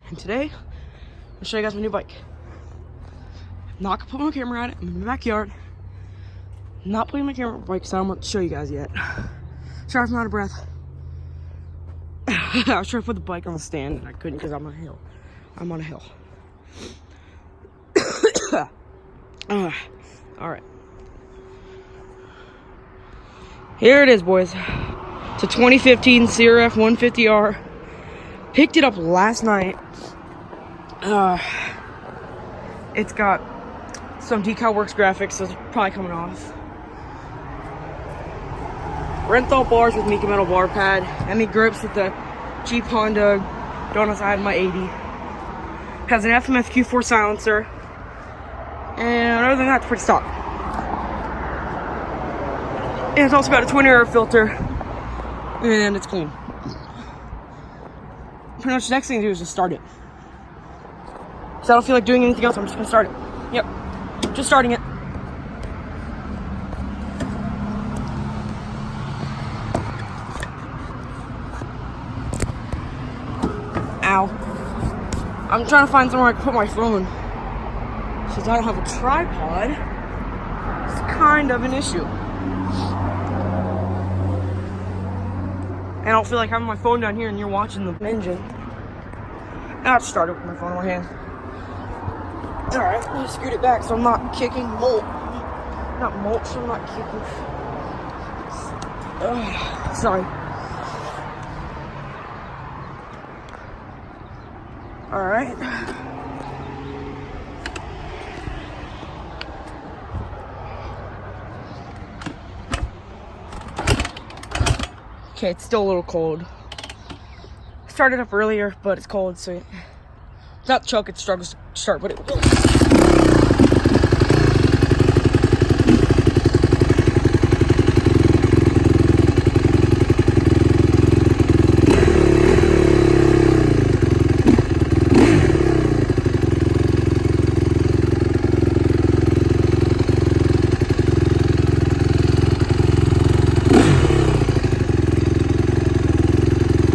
And today, I'll show you guys my new bike. Not gonna put my camera on it. I'm in my backyard. Not putting my camera on my bike because I don't want to show you guys yet. Sorry if I'm out of breath. I was trying to put the bike on the stand and I couldn't because I'm on a hill. I'm on a hill. Alright. Here it is, boys. It's a 2015 CRF 150R. Picked it up last night. It's got some Decal Works graphics, so it's probably coming off. Renthal bars with Mika Metal bar pad. Hemi grips with the Jeep Honda donuts I had in my 80. Has an FMF Q4 silencer. And other than that, it's pretty stock. And it's also got a twin air filter. And it's clean. Pretty much the next thing to do is just start it. So I don't feel like doing anything else, I'm just gonna start it. Yep, just starting it. Ow. I'm trying to find somewhere I can put my phone. Since I don't have a tripod, it's kind of an issue. And I don't feel like having my phone down here and you're watching the engine. Now I have to start it with my phone in my hand. Alright, let me scoot it back so I'm not kicking mulch. Not mulch, so I'm not kicking. Sorry. Alright. Okay, it's still a little cold. Started up earlier, but it's cold, so without the choke, it struggles to start, but it will.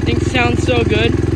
Things sound so good.